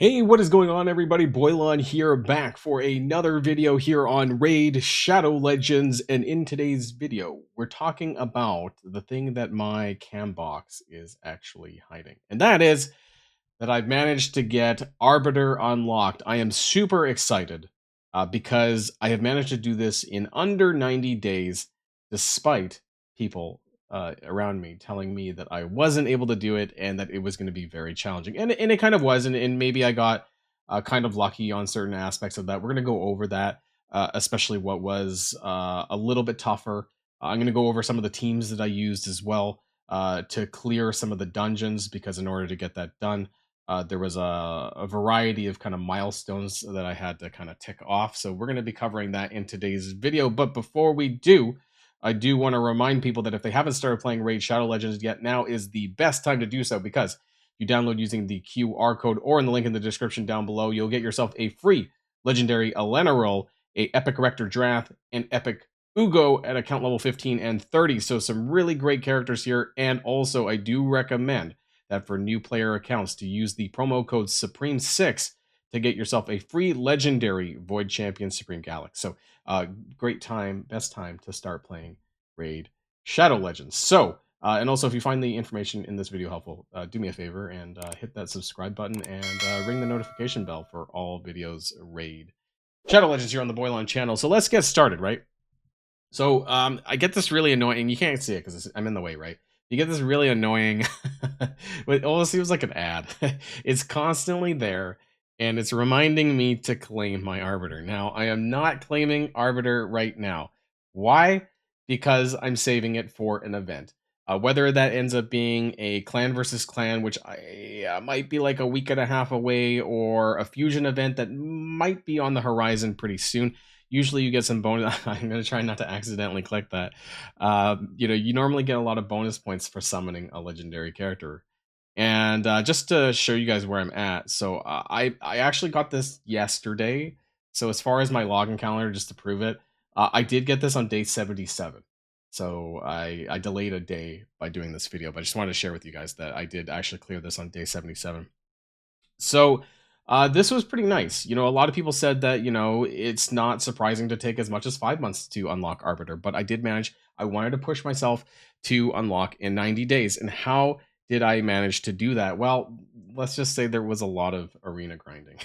Hey, what is going on, everybody? Boilon here, back for another video here on Raid Shadow Legends. And in today's video, we're talking about the thing that my cam box is actually hiding. And that is that I've managed to get Arbiter unlocked. I am super excited because I have managed to do this in under 90 days, despite people around me telling me that I wasn't able to do it and that it was going to be very challenging. And it kind of was, and maybe I got kind of lucky on certain aspects of that. We're going to go over that, especially what was a little bit tougher. I'm going to go over some of the teams that I used as well to clear some of the dungeons, because in order to get that done, there was a variety of kind of milestones that I had to kind of tick off. So we're going to be covering that in today's video. But before we do, I do want to remind people that if they haven't started playing Raid Shadow Legends yet, now is the best time to do so, because you download using the QR code or in the link in the description down below, you'll get yourself a free legendary Elena roll, a epic Rector Drath, and epic Ugo at account level 15 and 30. So some really great characters here. And also, I do recommend that for new player accounts to use the promo code Supreme6 to get yourself a free legendary Void Champion Supreme Galax. So great time, best time to start playing Raid Shadow Legends. So, and also if you find the information in this video helpful, do me a favor and hit that subscribe button and ring the notification bell for all videos Raid Shadow Legends here on the Boilon channel. So let's get started, right? So I get this really annoying, you can't see it because I'm in the way, right? You get this really annoying, it almost seems like an ad. It's constantly there, and it's reminding me to claim my Arbiter. Now, I am not claiming Arbiter right now. Why? Because I'm saving it for an event. Whether that ends up being a clan versus clan, which I might be like a week and a half away, or a fusion event that might be on the horizon pretty soon. Usually you get some bonus. I'm going to try not to accidentally click that. You normally get a lot of bonus points for summoning a legendary character. And just to show you guys where I'm at, so I actually got this yesterday. So as far as my login calendar, just to prove it, I did get this on day 77. So I delayed a day by doing this video, but I just wanted to share with you guys that I did actually clear this on day 77. So this was pretty nice. A lot of people said that, it's not surprising to take as much as 5 months to unlock Arbiter, but I did manage. I wanted to push myself to unlock in 90 days. And how did I manage to do that? Well, let's just say there was a lot of arena grinding.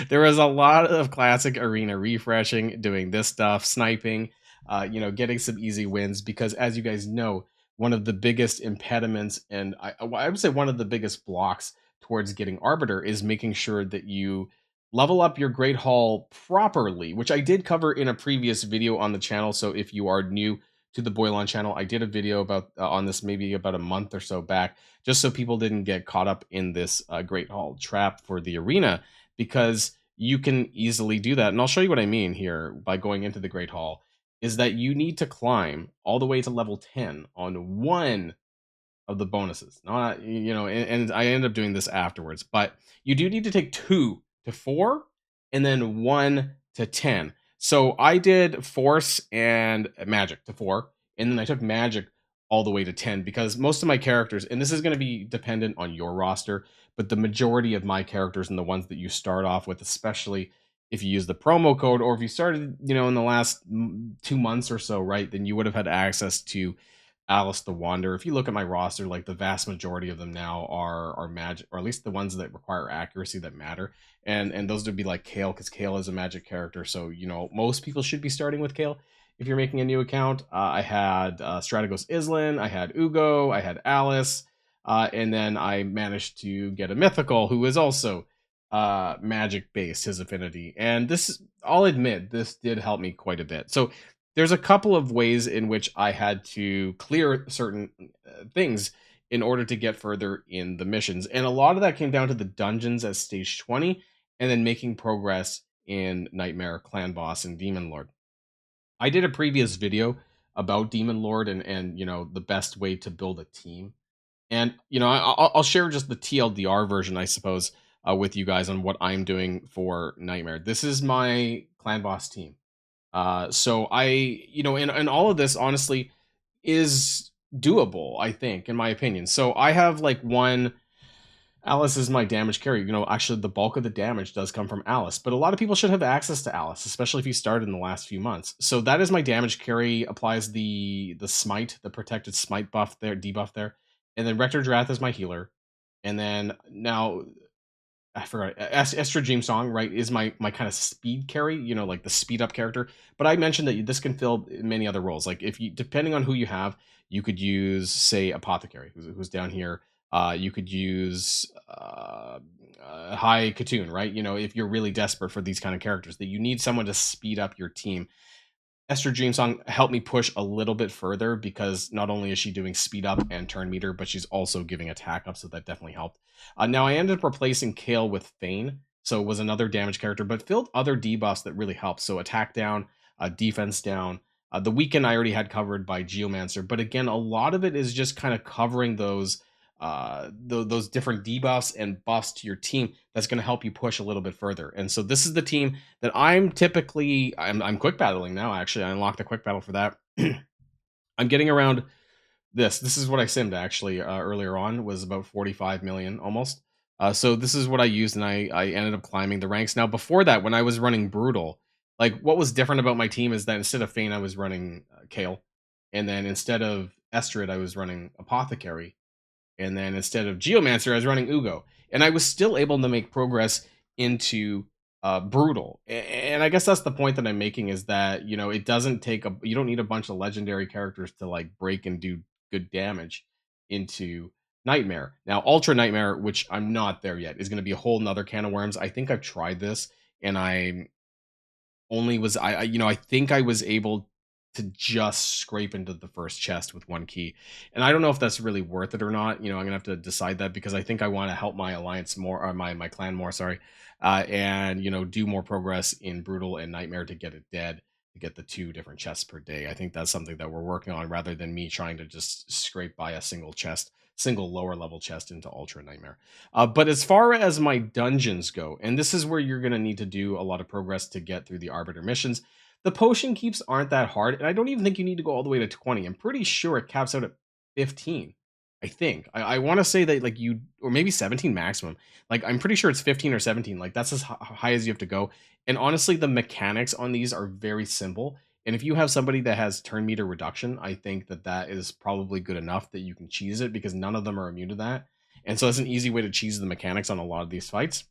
There was a lot of classic arena refreshing, doing this stuff, sniping, getting some easy wins, because as you guys know, one of the biggest impediments, and I would say one of the biggest blocks towards getting Arbiter, is making sure that you level up your Great Hall properly, which I did cover in a previous video on the channel. So if you are new to the Boilon channel, I did a video about on this maybe about a month or so back, just so people didn't get caught up in this Great Hall trap for the arena, because you can easily do that. And I'll show you what I mean here by going into the Great Hall, is that you need to climb all the way to level 10 on one of the bonuses. Not, and I end up doing this afterwards, but you do need to take 2 to 4 and then 1 to 10. So I did Force and Magic to 4, and then I took Magic all the way to 10, because most of my characters, and this is going to be dependent on your roster, but the majority of my characters and the ones that you start off with, especially if you use the promo code, or if you started, in the last 2 months or so, right, then you would have had access to Alice the Wanderer. If you look at my roster, like the vast majority of them now are magic, or at least the ones that require accuracy that matter. And those would be like Kale, because Kale is a magic character. So, most people should be starting with Kale if you're making a new account. I had Strategos Islan, I had Ugo, I had Alice, and then I managed to get a mythical who is also magic based, his affinity. And this, I'll admit, this did help me quite a bit. So there's a couple of ways in which I had to clear certain things in order to get further in the missions. And a lot of that came down to the dungeons at stage 20, and then making progress in Nightmare, Clan Boss, and Demon Lord. I did a previous video about Demon Lord and the best way to build a team. And, I'll share just the TLDR version, I suppose, with you guys on what I'm doing for Nightmare. This is my Clan Boss team. So and all of this honestly is doable, I think, in my opinion. So I have like one Alice is my damage carry. Actually, the bulk of the damage does come from Alice, but a lot of people should have access to Alice, especially if you started in the last few months. So that is my damage carry. Applies the smite, the protected smite buff there, debuff there, and then Rector Drath is my healer, and then now I forgot Estra Dream Song, right, is my kind of speed carry, like the speed up character. But I mentioned that this can fill many other roles. Like if you, depending on who you have, you could use, say, Apothecary, who's down here. You could use High Katoon, right? If you're really desperate for these kind of characters, that you need someone to speed up your team. Esther Dreamsong helped me push a little bit further because not only is she doing speed up and turn meter, but she's also giving attack up, so that definitely helped. Now I ended up replacing Kale with Thane, so it was another damage character, but filled other debuffs that really helped. So attack down, defense down. The weaken I already had covered by Geomancer, but again, a lot of it is just kind of covering those different debuffs and buffs to your team that's going to help you push a little bit further. And so this is the team that I'm quick battling now. Actually, I unlocked the quick battle for that. I'm getting around this is what I simmed actually earlier on, was about 45 million almost. So this is what I used, and I ended up climbing the ranks. Now before that, when I was running Brutal, like what was different about my team is that instead of Fane I was running Kale, and then instead of Estrid I was running Apothecary, and then instead of Geomancer, I was running Ugo. And I was still able to make progress into Brutal. And I guess that's the point that I'm making, is that, it doesn't take you don't need a bunch of legendary characters to like break and do good damage into Nightmare. Now, Ultra Nightmare, which I'm not there yet, is going to be a whole nother can of worms. I think I've tried this, and I only was I think I was able to just scrape into the first chest with one key, and I don't know if that's really worth it or not. I'm gonna have to decide that, because I think I want to help my alliance more, or my clan more, sorry, and do more progress in Brutal and Nightmare to get it dead, to get the 2 different chests per day. I think that's something that we're working on, rather than me trying to just scrape by a single lower level chest into Ultra Nightmare. But as far as my dungeons go, and this is where you're going to need to do a lot of progress to get through the Arbiter missions, the potion keeps aren't that hard, and I don't even think you need to go all the way to 20. I'm pretty sure it caps out at 15. I think. I want to say that, like, or maybe 17 maximum. Like, I'm pretty sure it's 15 or 17. Like, that's as high as you have to go. And honestly, the mechanics on these are very simple. And if you have somebody that has turn meter reduction, I think that is probably good enough that you can cheese it, because none of them are immune to that. And so it's an easy way to cheese the mechanics on a lot of these fights.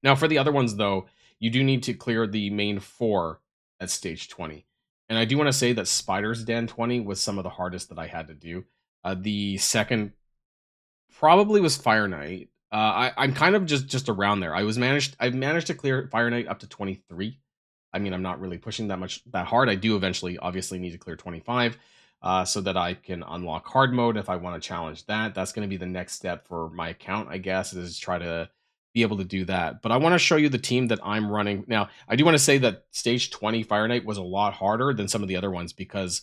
Now, for the other ones, though, you do need to clear the main 4 at stage 20. And I do want to say that Spider's Den 20 was some of the hardest that I had to do. The second probably was Fire Knight. I'm kind of just around there. I've managed to clear Fire Knight up to 23. I mean, I'm not really pushing that hard. I do eventually obviously need to clear 25, so that I can unlock hard mode if I want to challenge that. That's going to be the next step for my account, I guess, is try to be able to do that. But I want to show you the team that I'm running. Now, I do want to say that stage 20 Fire Knight was a lot harder than some of the other ones, because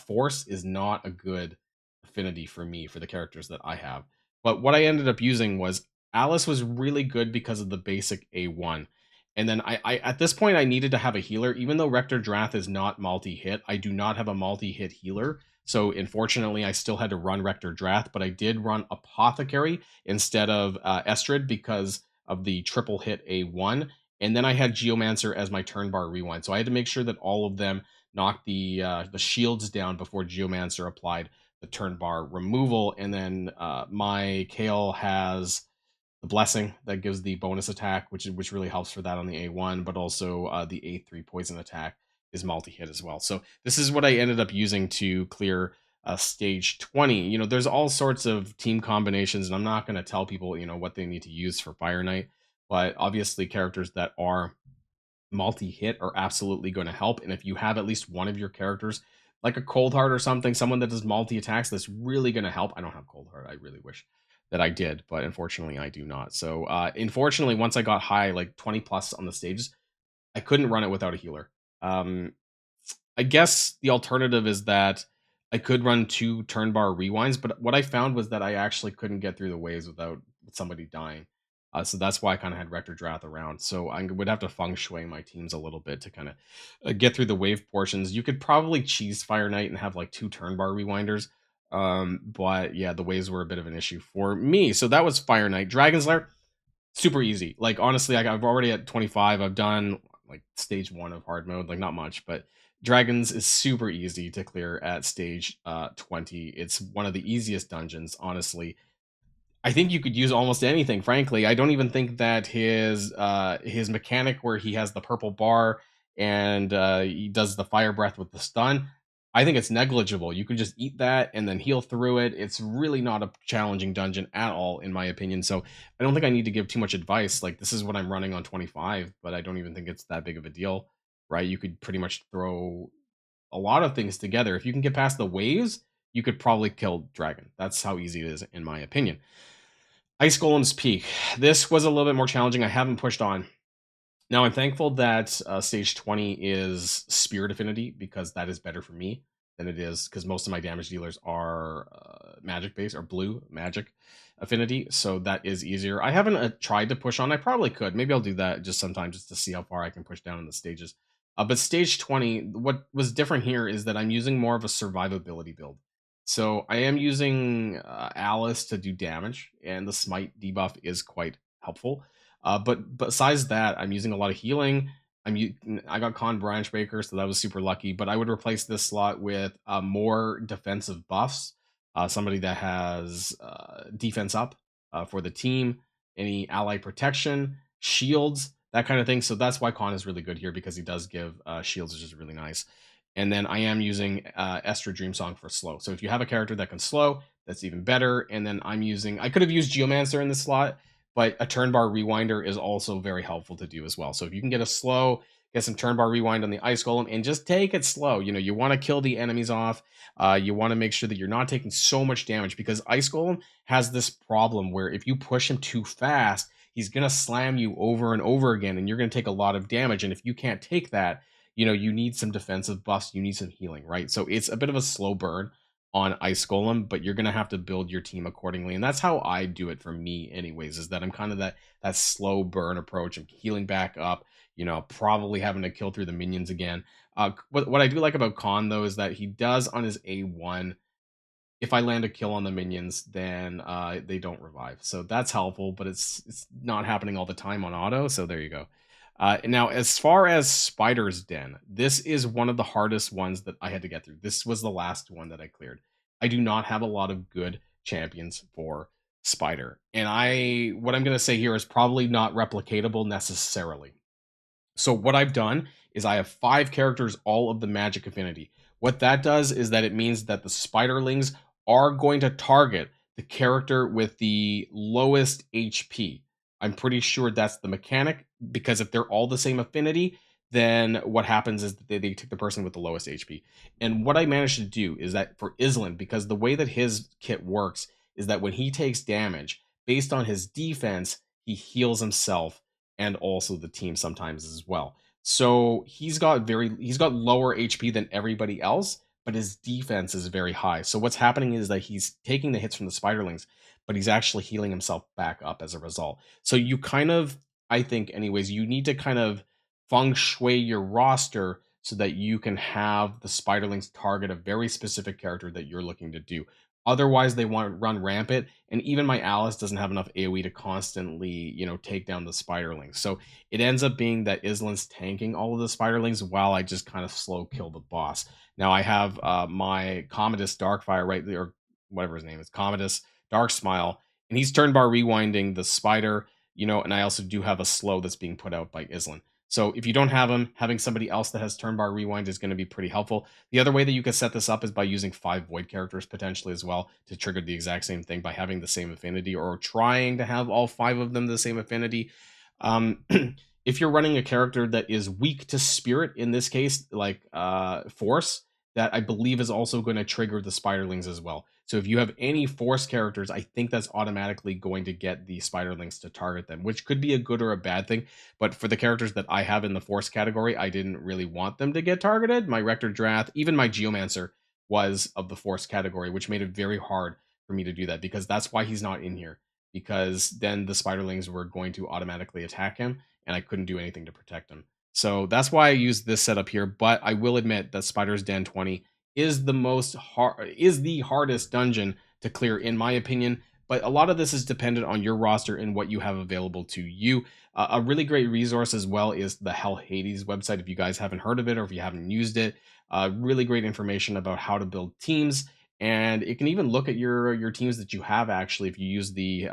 Force is not a good affinity for me, for the characters that I have. But what I ended up using was Alice was really good because of the basic A1. And then I at this point I needed to have a healer, even though Rector Drath is not multi-hit. I do not have a multi-hit healer. So unfortunately, I still had to run Rector Drath, but I did run Apothecary instead of Estrid, because of the triple hit A1. And then I had Geomancer as my turn bar rewind. So I had to make sure that all of them knocked the shields down before Geomancer applied the turn bar removal. And then my Kale has the blessing that gives the bonus attack, which really helps for that on the A1, but also the A3 poison attack is multi-hit as well. So this is what I ended up using to clear stage 20. There's all sorts of team combinations, and I'm not going to tell people, what they need to use for Fire Knight, but obviously characters that are multi-hit are absolutely going to help. And if you have at least one of your characters, like a Cold Heart or something, someone that does multi-attacks, that's really going to help. I don't have Cold Heart. I really wish that I did, but unfortunately I do not. So unfortunately, once I got high, like 20 plus on the stages, I couldn't run it without a healer. I guess the alternative is that I could run 2 turn bar rewinds, but what I found was that I actually couldn't get through the waves without somebody dying. So that's why I kind of had Rector Drath around. So I would have to feng shui my teams a little bit to kind of get through the wave portions. You could probably cheese Fire Knight and have like 2 turn bar rewinders. But yeah, the waves were a bit of an issue for me. So that was Fire Knight. Dragon's Lair, super easy. Like honestly, I've already at 25. I've done like stage 1 of hard mode, like not much, but Dragons is super easy to clear at stage 20. It's one of the easiest dungeons, honestly. I think you could use almost anything, frankly. I don't even think that his mechanic where he has the purple bar and he does the fire breath with the stun. I think it's negligible. You can just eat that and then heal through it. It's really not a challenging dungeon at all, in my opinion. So I don't think I need to give too much advice. Like this is what I'm running on 25, but I don't even think it's that big of a deal, right? You could pretty much throw a lot of things together. If you can get past the waves, you could probably kill Dragon. That's how easy it is, in my opinion. Ice Golem's Peak. This was a little bit more challenging. I haven't pushed on. Now, I'm thankful that stage 20 is Spirit Affinity because that is better for me than it is because most of my damage dealers are magic based or blue magic affinity. So that is easier. I haven't tried to push on. I probably could. Maybe I'll do that just sometime just to see how far I can push down in the stages. But stage 20, what was different here is that I'm using more of a survivability build. So I am using Alice to do damage, and the smite debuff is quite helpful. But besides that, I'm using a lot of healing. I got Con Branchbreaker, so that was super lucky. But I would replace this slot with more defensive buffs. Somebody that has defense up for the team, any ally protection, shields, that kind of thing. So that's why Con is really good here because he does give shields, which is really nice. And then I am using Estra Dreamsong for slow. So if you have a character that can slow, that's even better. And then I could have used Geomancer in this slot, but a turn bar rewinder is also very helpful to do as well. So if you can get a slow, get some turn bar rewind on the Ice Golem and just take it slow. You know, you want to kill the enemies off. You want to make sure that you're not taking so much damage because Ice Golem has this problem where if you push him too fast, he's going to slam you over and over again and you're going to take a lot of damage. And if you can't take that, you know, you need some defensive buffs, you need some healing, right? So it's a bit of a slow burn on Ice Golem, but you're gonna have to build your team accordingly. And that's how I do it for me, anyways, is that I'm kind of that slow burn approach. I'm healing back up, you know, probably having to kill through the minions again. What I do like about Khan though is that he does on his A1, if I land a kill on the minions, then they don't revive. So that's helpful, but it's not happening all the time on auto. So there you go. Now, as far as Spider's Den, this is one of the hardest ones that I had to get through. This was the last one that I cleared. I do not have a lot of good champions for Spider. And what I'm going to say here is probably not replicatable necessarily. So what I've done is I have 5 characters, all of the magic affinity. What that does is that it means that the spiderlings are going to target the character with the lowest HP. I'm pretty sure that's the mechanic because if they're all the same affinity, then what happens is that they take the person with the lowest HP. And what I managed to do is that for Island, because the way that his kit works is that when he takes damage, based on his defense, he heals himself and also the team sometimes as well. So he's got lower HP than everybody else, but his defense is very high. So what's happening is that he's taking the hits from the spiderlings, but he's actually healing himself back up as a result. So you kind of, I think anyways, you need to kind of feng shui your roster so that you can have the spiderlings target a very specific character that you're looking to do. Otherwise, they want to run rampant, and even my Alice doesn't have enough AoE to constantly, you know, take down the spiderlings. So it ends up being that Island's tanking all of the spiderlings while I just kind of slow kill the boss. Now I have my Commodus Darkfire right there, or whatever his name is, Commodus Dark Smile, and he's turn bar rewinding the spider, you know, and I also do have a slow that's being put out by Island. So if you don't have him, having somebody else that has turn bar rewind is going to be pretty helpful. The other way that you can set this up is by using 5 void characters potentially as well to trigger the exact same thing by having the same affinity or trying to have all 5 of them the same affinity. If you're running a character that is weak to spirit, in this case, like force, that I believe is also going to trigger the spiderlings as well. So if you have any force characters, I think that's automatically going to get the spiderlings to target them, which could be a good or a bad thing. But for the characters that I have in the force category, I didn't really want them to get targeted. My Rector Drath, even my Geomancer was of the force category, which made it very hard for me to do that because that's why he's not in here. Because then the spiderlings were going to automatically attack him and I couldn't do anything to protect him. So that's why I used this setup here. But I will admit that Spider's Den 20 is the hardest dungeon to clear, in my opinion. But a lot of this is dependent on your roster and what you have available to you. A really great resource as well is the Hell Hades website. If you guys haven't heard of it or if you haven't used it, really great information about how to build teams, and it can even look at your teams that you have actually if you use the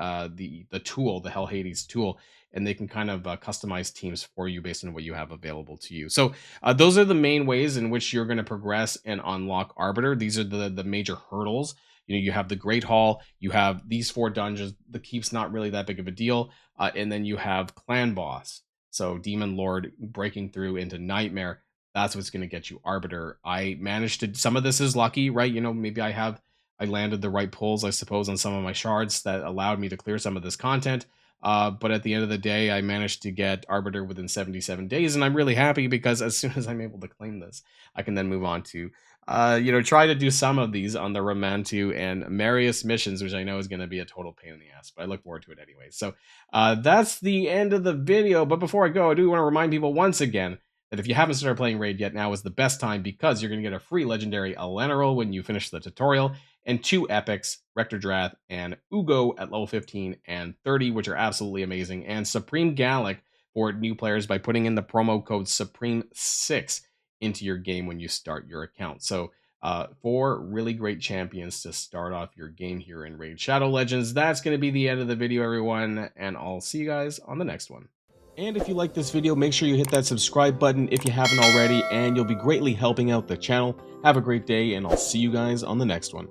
tool, the Hell Hades tool, and they can kind of customize teams for you based on what you have available to you. So those are the main ways in which you're going to progress and unlock Arbiter. These are the major hurdles. You have the Great Hall, you have these 4 dungeons. The keep's not really that big of a deal, and then you have Clan Boss. So Demon Lord breaking through into Nightmare. That's what's going to get you Arbiter. I managed to. Some of this is lucky, right? Maybe I landed the right pulls, I suppose, on some of my shards that allowed me to clear some of this content. But at the end of the day, I managed to get Arbiter within 77 days, and I'm really happy because as soon as I'm able to claim this, I can then move on to, try to do some of these on the Romantu and Marius missions, which I know is going to be a total pain in the ass, but I look forward to it anyway. So that's the end of the video. But before I go, I do want to remind people once again that if you haven't started playing Raid yet, now is the best time because you're going to get a free legendary Eleanor when you finish the tutorial, and 2 epics, Rector Drath and Ugo at level 15 and 30, which are absolutely amazing, and Supreme Gallic for new players by putting in the promo code Supreme6 into your game when you start your account. So 4 really great champions to start off your game here in Raid Shadow Legends. That's going to be the end of the video, everyone, and I'll see you guys on the next one. And if you like this video, make sure you hit that subscribe button if you haven't already, and you'll be greatly helping out the channel. Have a great day, and I'll see you guys on the next one.